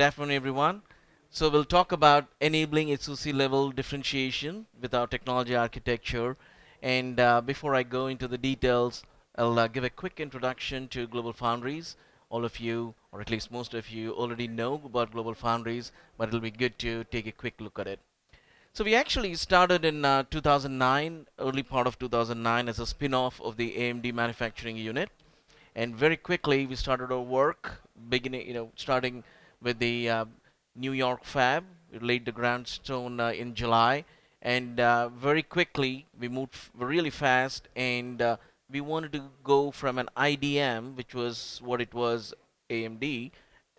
Good afternoon, everyone. So we'll talk about enabling SoC level differentiation with our technology architecture. And before I go into the details, I'll give a quick introduction to Global Foundries. All of you, or at least most of you, already know about Global Foundries, but it'll be good to take a quick look at it. So we actually started in 2009, early part of 2009, as a spin-off of the AMD manufacturing unit. And very quickly we started our work, beginning, starting with the New York fab. We laid the groundstone in July, and very quickly we moved really fast, and we wanted to go from an IDM, which was what it was, AMD.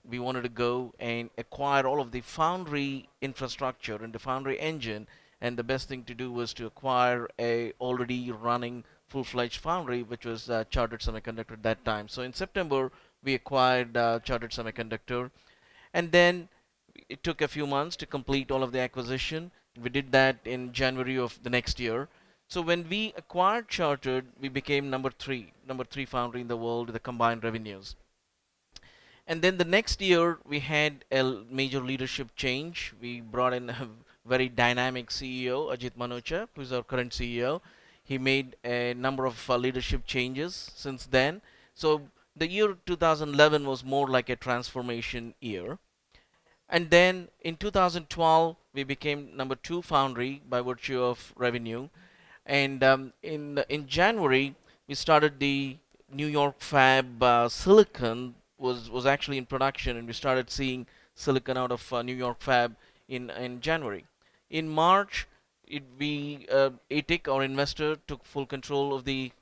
We wanted to go and acquire all of the foundry infrastructure and the foundry engine, and the best thing to do was to acquire a already running full-fledged foundry, which was Chartered Semiconductor at that time. So in September, we acquired Chartered Semiconductor, and then it took a few months to complete all of the acquisition. We did that in January of the next year. So when we acquired Chartered, we became number three foundry in the world with the combined revenues. And then the next year, we had a major leadership change. We brought in a very dynamic CEO, Ajit Manocha, who is our current CEO. He made a number of leadership changes since then. So the year 2011 was more like a transformation year. And then in 2012, we became number two foundry by virtue of revenue. And in January, we started the New York fab. Silicon was actually in production, and we started seeing silicon out of New York fab in January. In March, ATIC, our investor, took full control of the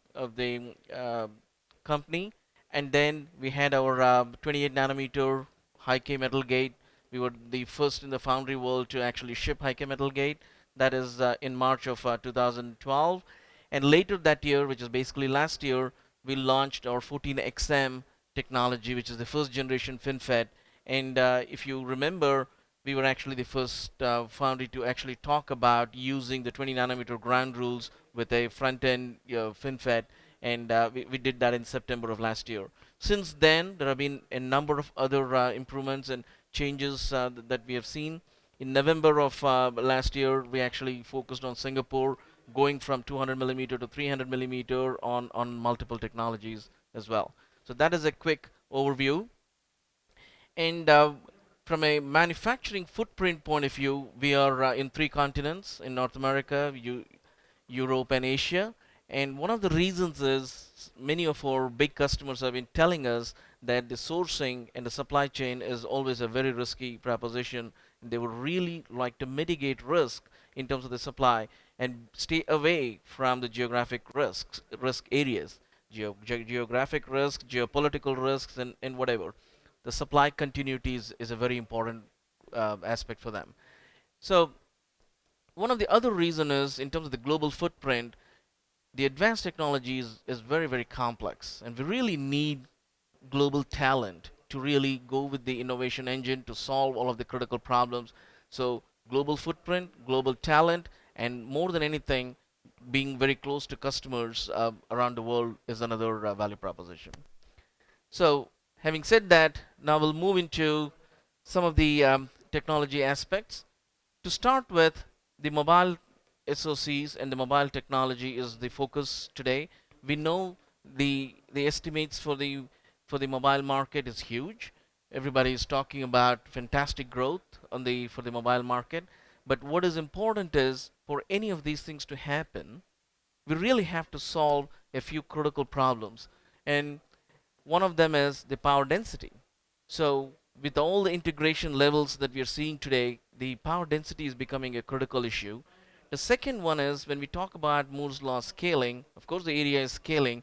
company, and then we had our 28 nanometer high-K metal gate. We were the first in the foundry world to actually ship high-K metal gate. That is in March of 2012. And later that year, which is basically last year, we launched our 14XM technology, which is the first generation FinFET. And if you remember, we were actually the first foundry to actually talk about using the 20 nanometer ground rules with a front end FinFET, and we did that in September of last year. Since then, there have been a number of other improvements and changes that we have seen. In November of last year, we actually focused on Singapore, going from 200 millimeter to 300 millimeter on multiple technologies as well. So that is a quick overview. And from a manufacturing footprint point of view, we are in three continents: in North America, Europe, and Asia. And one of the reasons is many of our big customers have been telling us that the sourcing and the supply chain is always a very risky proposition. They would really like to mitigate risk in terms of the supply and stay away from the geographic risk areas, geographic risk, geopolitical risks, and whatever. The supply continuity is a very important aspect for them. So one of the other reason is, in terms of the global footprint, the advanced technology is very, very complex, and we really need global talent to really go with the innovation engine to solve all of the critical problems. So global footprint, global talent, and more than anything, being very close to customers around the world is another value proposition. So having said that, now we'll move into some of the technology aspects. To start with, the mobile SoCs and the mobile technology is the focus today. We know the estimates for the mobile market is huge. Everybody is talking about fantastic growth for the mobile market. But what is important is, for any of these things to happen, we really have to solve a few critical problems. And one of them is the power density. So with all the integration levels that we are seeing today, the power density is becoming a critical issue. The second one is, when we talk about Moore's law scaling, of course the area is scaling,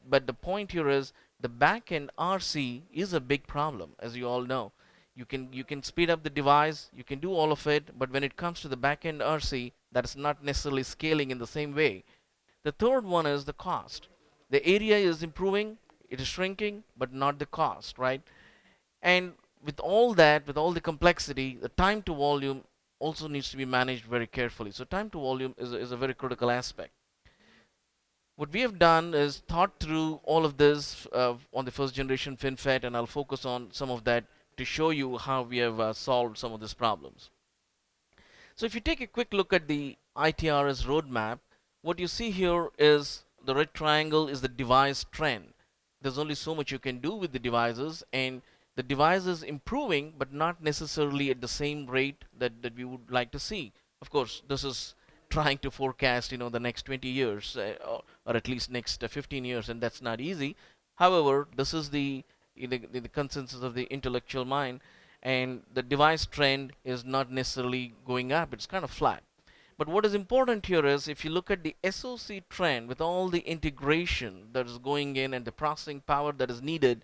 but the point here is the back end RC is a big problem, as you all know. You can speed up the device, you can do all of it, but when it comes to the back end RC, that is not necessarily scaling in the same way. The third one is the cost. The area is improving, it is shrinking, but not the cost, right? And with all that, with all the complexity, the time to volume also needs to be managed very carefully. So time to volume is a very critical aspect. What we have done is thought through all of this on the first generation FinFET, and I'll focus on some of that to show you how we have solved some of these problems. So if you take a quick look at the ITRS roadmap, what you see here is the red triangle is the device trend. There's only so much you can do with the devices, and the device is improving, but not necessarily at the same rate that we would like to see. Of course, this is trying to forecast, the next 20 years, or at least next 15 years, and that's not easy. However, this is the consensus of the intellectual mind, and the device trend is not necessarily going up, it's kind of flat. But what is important here is if you look at the SoC trend with all the integration that is going in and the processing power that is needed,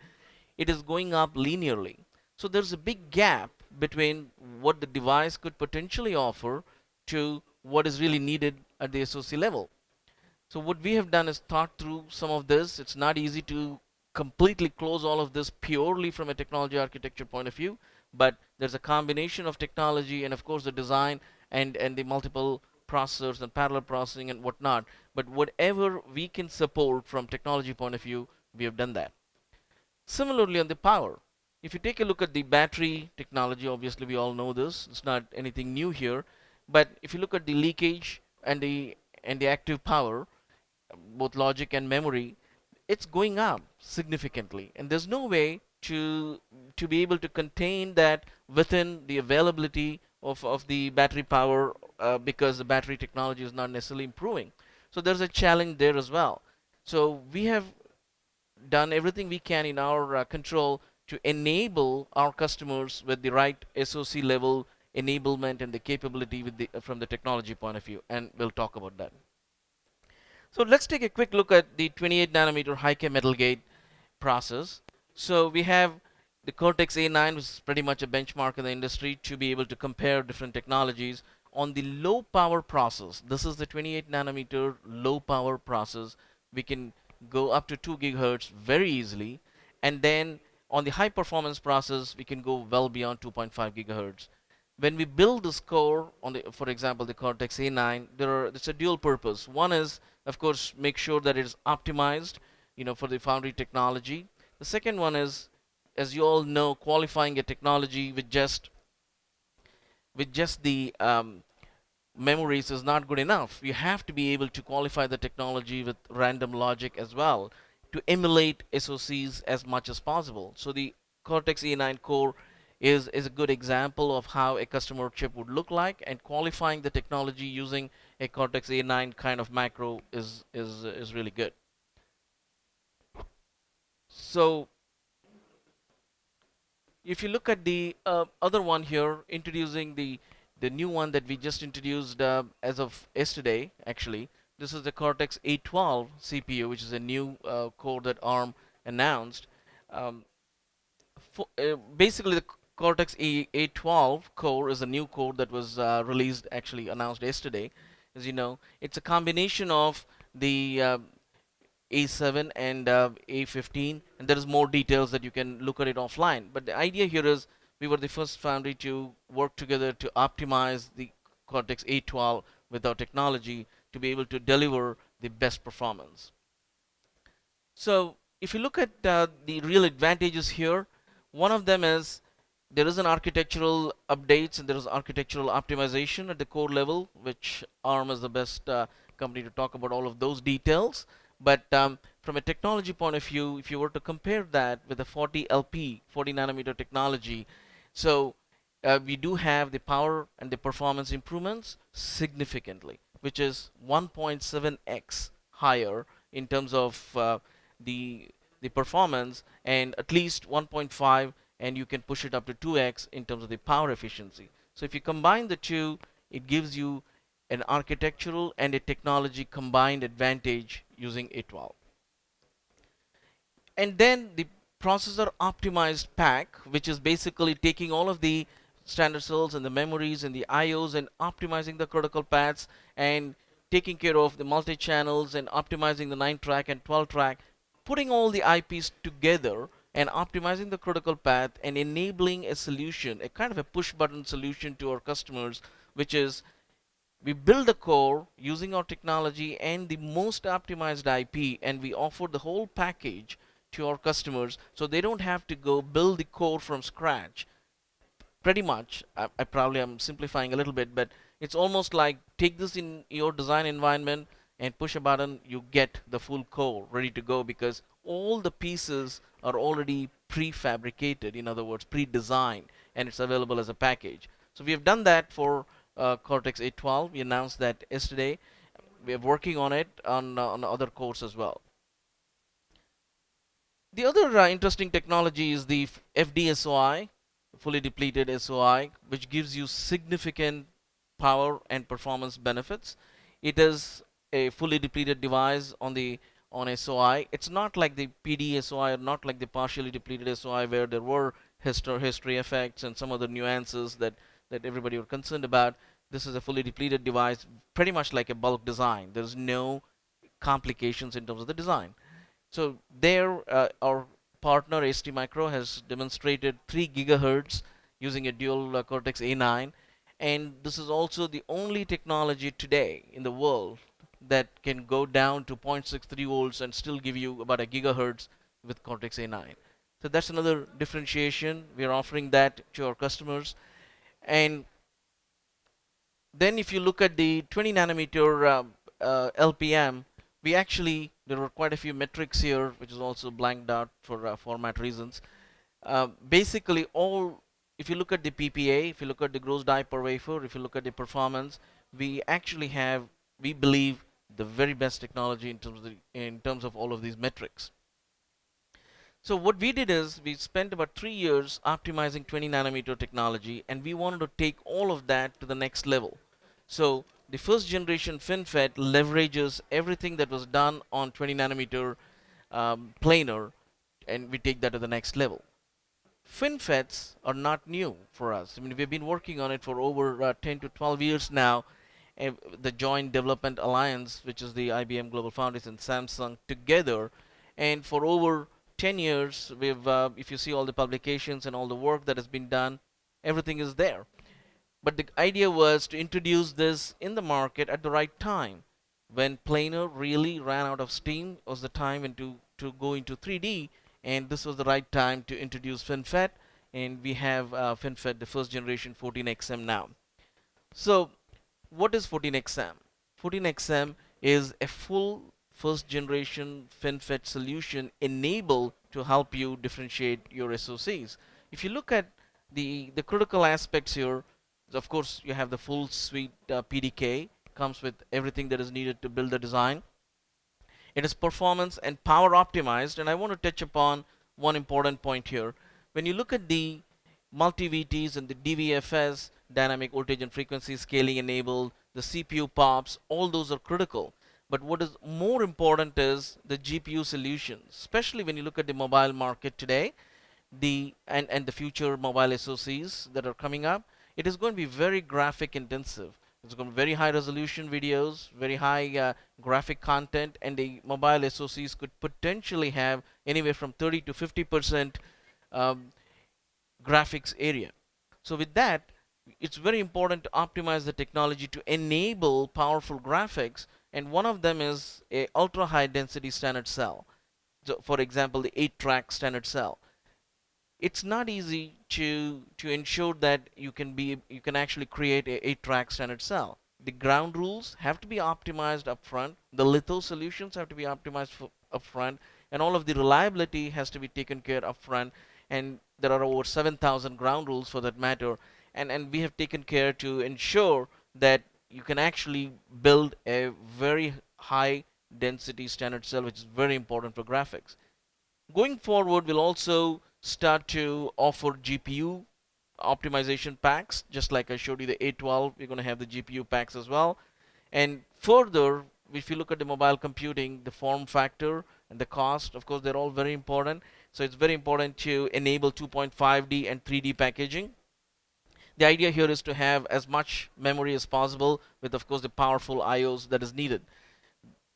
it is going up linearly. So there's a big gap between what the device could potentially offer to what is really needed at the SoC level. So what we have done is thought through some of this. It's not easy to completely close all of this purely from a technology architecture point of view, but there's a combination of technology and of course the design and the multiple processors and parallel processing and whatnot. But whatever we can support from technology point of view, we have done that. Similarly on the power, if you take a look at the battery technology, obviously we all know this, it's not anything new here, but if you look at the leakage and the active power, both logic and memory, it's going up significantly, and there's no way to be able to contain that within the availability of the battery power, because the battery technology is not necessarily improving. So there's a challenge there as well. So we have done everything we can in our control to enable our customers with the right SoC level enablement and the capability with from the technology point of view, and we'll talk about that. So let's take a quick look at the 28 nanometer high-k metal gate process. So we have the Cortex A9, which is pretty much a benchmark in the industry to be able to compare different technologies on the low power process. This is the 28 nanometer low power process. We can go up to 2 gigahertz very easily, and then on the high performance process we can go well beyond 2.5 gigahertz. When we build this core on the, for example, the Cortex A9, it's a dual purpose. One is, of course, make sure that it is optimized, for the foundry technology. The second one is, as you all know, qualifying a technology with just the memories is not good enough. You have to be able to qualify the technology with random logic as well to emulate SoCs as much as possible. So the Cortex A9 core is a good example of how a customer chip would look like, and qualifying the technology using a Cortex A9 kind of macro is really good. So if you look at the other one here, introducing the new one that we just introduced as of yesterday, actually, this is the Cortex A12 CPU, which is a new core that ARM announced. Um, Basically, the Cortex A12 core is a new core that was released, actually announced yesterday. As you know, it's a combination of the A7 and A15, and there is more details that you can look at it offline. But the idea here is we were the first foundry to work together to optimize the Cortex A12 with our technology to be able to deliver the best performance. So if you look at the real advantages here, one of them is there is an architectural updates and there is architectural optimization at the core level, which ARM is the best company to talk about all of those details. But from a technology point of view, if you were to compare that with the 40LP, 40 nanometer technology, so we do have the power and the performance improvements significantly, which is 1.7x higher in terms of the the performance, and at least 1.5, and you can push it up to 2x in terms of the power efficiency. So if you combine the two, it gives you an architectural and a technology combined advantage using A12. And then the processor optimized pack, which is basically taking all of the standard cells and the memories and the IOs and optimizing the critical paths and taking care of the multi-channels and optimizing the 9 track and 12 track, putting all the IPs together and optimizing the critical path and enabling a solution, a kind of a push button solution to our customers, which is we build the core using our technology and the most optimized IP, and we offer the whole package to our customers, so they don't have to go build the core from scratch. Pretty much, I probably am simplifying a little bit, but it's almost like take this in your design environment and push a button, you get the full core ready to go, because all the pieces are already prefabricated, in other words pre-designed, and it's available as a package. So we have done that for Cortex A12. We announced that yesterday. We are working on it on other cores as well. The other interesting technology is the FD-SOI, fully depleted SOI, which gives you significant power and performance benefits. It is a fully depleted device on SOI. It's not like the PD SOI, or not like the partially depleted SOI, where there were history effects and some other nuances that everybody were concerned about. This is a fully depleted device, pretty much like a bulk design. There's no complications in terms of the design. So there, our partner STMicro has demonstrated 3 gigahertz using a dual Cortex A9, and this is also the only technology today in the world that can go down to 0.63 volts and still give you about a gigahertz with Cortex A9. So that's another differentiation. We are offering that to our customers. And then if you look at the 20 nanometer LPM, we actually, there were quite a few metrics here, which is also blanked out for format reasons. Basically, if you look at the PPA, if you look at the gross die per wafer, if you look at the performance, we actually have, we believe, the very best technology in terms of all of these metrics. So what we did is we spent about 3 years optimizing 20 nanometer technology, and we wanted to take all of that to the next level. So the first generation FinFET leverages everything that was done on 20 nanometer planar, and we take that to the next level. FinFETs are not new for us. I mean, we've been working on it for over 10 to 12 years now. The Joint Development Alliance, which is the IBM, GlobalFoundries, and Samsung together, and for over 10 years, we've, if you see all the publications and all the work that has been done, everything is there. But the idea was to introduce this in the market at the right time. When planar really ran out of steam was the time when to go into 3D, and this was the right time to introduce FinFET, and we have FinFET, the first generation 14XM now. So what is 14XM? 14XM is a full first generation FinFET solution enabled to help you differentiate your SoCs. If you look at the critical aspects here, of course you have the full suite PDK, comes with everything that is needed to build the design. It is performance and power optimized, and I want to touch upon one important point here. When you look at the multi-VTs and the DVFS, dynamic voltage and frequency scaling enabled, the CPU POPs, all those are critical. But what is more important is the GPU solutions, especially when you look at the mobile market today, and the future mobile SoCs that are coming up. It is going to be very graphic intensive. It's going to be very high resolution videos, very high graphic content, and the mobile SoCs could potentially have anywhere from 30 to 50% graphics area. So with that, it's very important to optimize the technology to enable powerful graphics, and one of them is a ultra high density standard cell. So for example, the 8-track standard cell. It's not easy to ensure that you can actually create a 8-track standard cell. The ground rules have to be optimized up front, the litho solutions have to be optimized up front, and all of the reliability has to be taken care up front. And there are over 7,000 ground rules for that matter, and we have taken care to ensure that you can actually build a very high density standard cell, which is very important for graphics. Going forward, we'll also start to offer GPU optimization packs, just like I showed you the A12. We're going to have the GPU packs as well. And further, if you look at the mobile computing, the form factor and the cost, of course, they're all very important. So it's very important to enable 2.5D and 3D packaging. The idea here is to have as much memory as possible with, of course, the powerful IOs that is needed.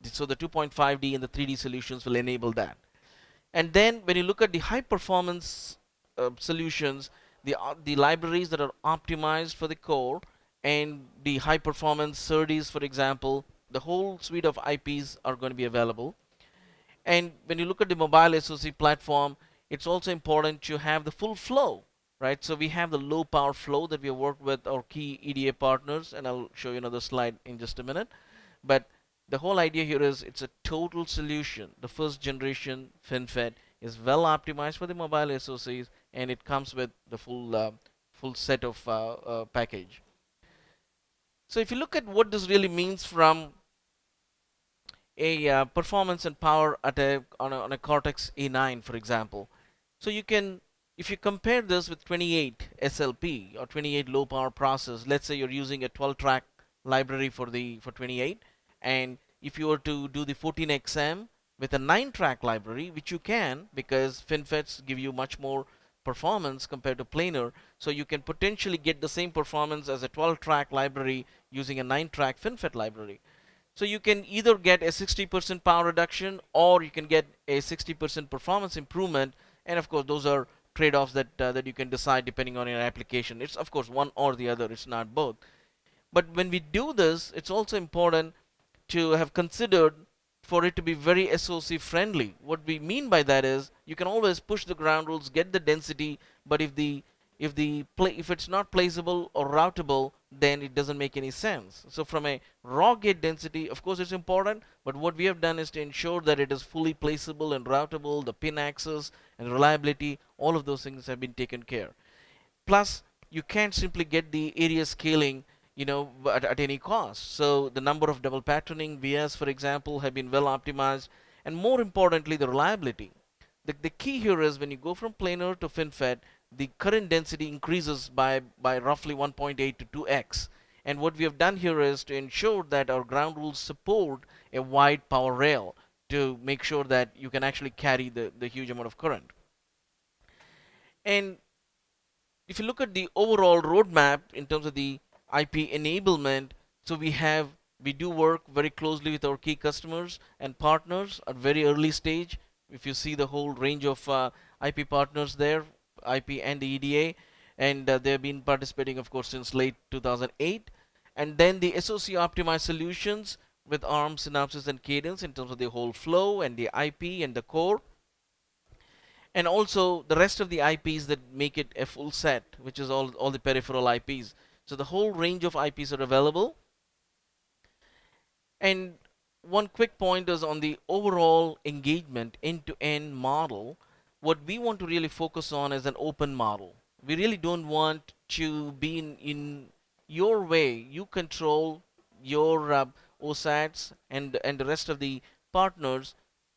So the 2.5D and the 3D solutions will enable that. And then when you look at the high performance solutions, the libraries that are optimized for the core and the high performance SerDes, for example, the whole suite of IPs are going to be available. And when you look at the mobile SoC platform, it's also important to have the full flow, right? So we have the low power flow that we have worked with our key EDA partners, and I'll show you another slide in just a minute. But the whole idea here is it's a total solution. The first generation FinFET is well optimized for the mobile SoCs, and it comes with the full set of package. So if you look at what this really means from a performance and power at on a Cortex A9, for example. So you can, if you compare this with 28 SLP or 28 low power process, let's say you're using a 12 track library for 28, and if you were to do the 14XM with a 9 track library, which you can because FinFETs give you much more performance compared to planar, so you can potentially get the same performance as a 12 track library using a 9 track FinFET library. So you can either get a 60% power reduction or you can get a 60% performance improvement. And of course, those are trade-offs that you can decide depending on your application. It's of course one or the other. It's not both. But when we do this, it's also important to have considered for it to be very SOC friendly. What we mean by that is you can always push the ground rules, get the density, but if it's not placeable or routable, then it doesn't make any sense. So from a raw gate density, of course it's important, but what we have done is to ensure that it is fully placeable and routable, the pin access and reliability, all of those things have been taken care. Plus, you can't simply get the area scaling, at any cost. So the number of double patterning VS, for example, have been well optimized, and more importantly, the reliability. The key here is when you go from planar to FinFET, the current density increases by roughly 1.8 to 2x. And what we have done here is to ensure that our ground rules support a wide power rail to make sure that you can actually carry the huge amount of current. And if you look at the overall roadmap in terms of the IP enablement, so we do work very closely with our key customers and partners at very early stage. If you see the whole range of IP partners there, IP and the EDA, and they've been participating, of course, since late 2008. And then the SoC optimized solutions with ARM, Synopsys, and Cadence in terms of the whole flow and the IP and the core, and also the rest of the IPs that make it a full set, which is all the peripheral IPs. So the whole range of IPs are available. And one quick point is on the overall engagement end-to-end model. What we want to really focus on is an open model. We really don't want to be in your way. You control your OSATs and the rest of the partners.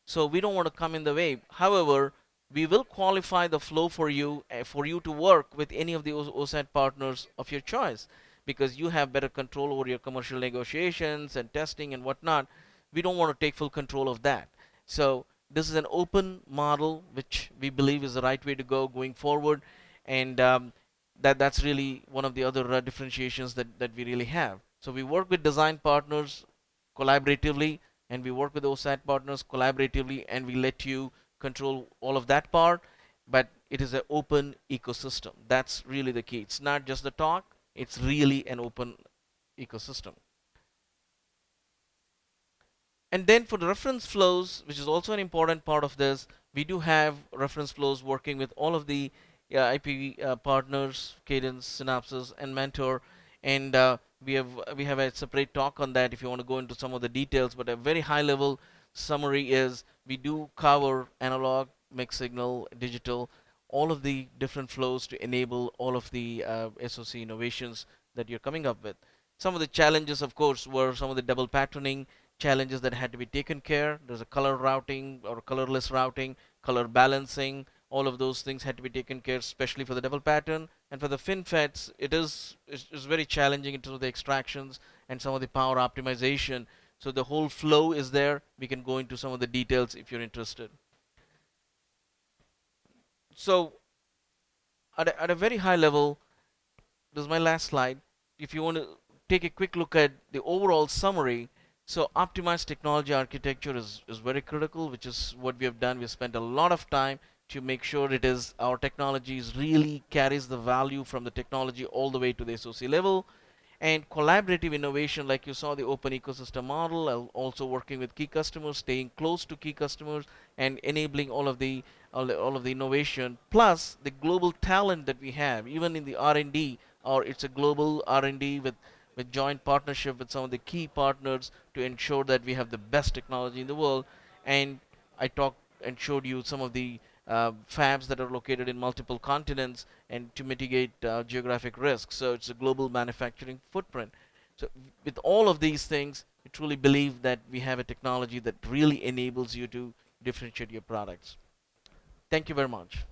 So we don't want to come in the way. However, we will qualify the flow for you to work with any of the OSAT partners of your choice because you have better control over your commercial negotiations and testing and whatnot. We don't want to take full control of that. So this is an open model, which we believe is the right way to go going forward, and that's really one of the other differentiations that we really have. So we work with design partners collaboratively, and we work with OSAT partners collaboratively, and we let you control all of that part, but it is an open ecosystem. That's really the key. It's not just the talk, it's really an open ecosystem. And then for the reference flows, which is also an important part of this, we do have reference flows working with all of the IP partners, Cadence, Synopsys, and Mentor. And we have a separate talk on that if you want to go into some of the details. But a very high level summary is we do cover analog, mixed signal, digital, all of the different flows to enable all of the SoC innovations that you're coming up with. Some of the challenges, of course, were some of the double patterning challenges that had to be taken care. There's a color routing or colorless routing, color balancing. All of those things had to be taken care, especially for the double pattern. And for the FinFETs, is very challenging in terms of the extractions and some of the power optimization. So the whole flow is there. We can go into some of the details if you're interested. So at a very high level, this is my last slide. If you want to take a quick look at the overall summary, so optimized technology architecture is very critical, which is what we have done. We have spent a lot of time to make sure it is our technologies really carries the value from the technology all the way to the SoC level. And collaborative innovation, like you saw the open ecosystem model, also working with key customers, staying close to key customers, and enabling all of the innovation, plus the global talent that we have, even in the R&D, or it's a global R&D with joint partnership with some of the key partners to ensure that we have the best technology in the world. And I talked and showed you some of the fabs that are located in multiple continents and to mitigate geographic risks. So it's a global manufacturing footprint. So with all of these things, I truly believe that we have a technology that really enables you to differentiate your products. Thank you very much.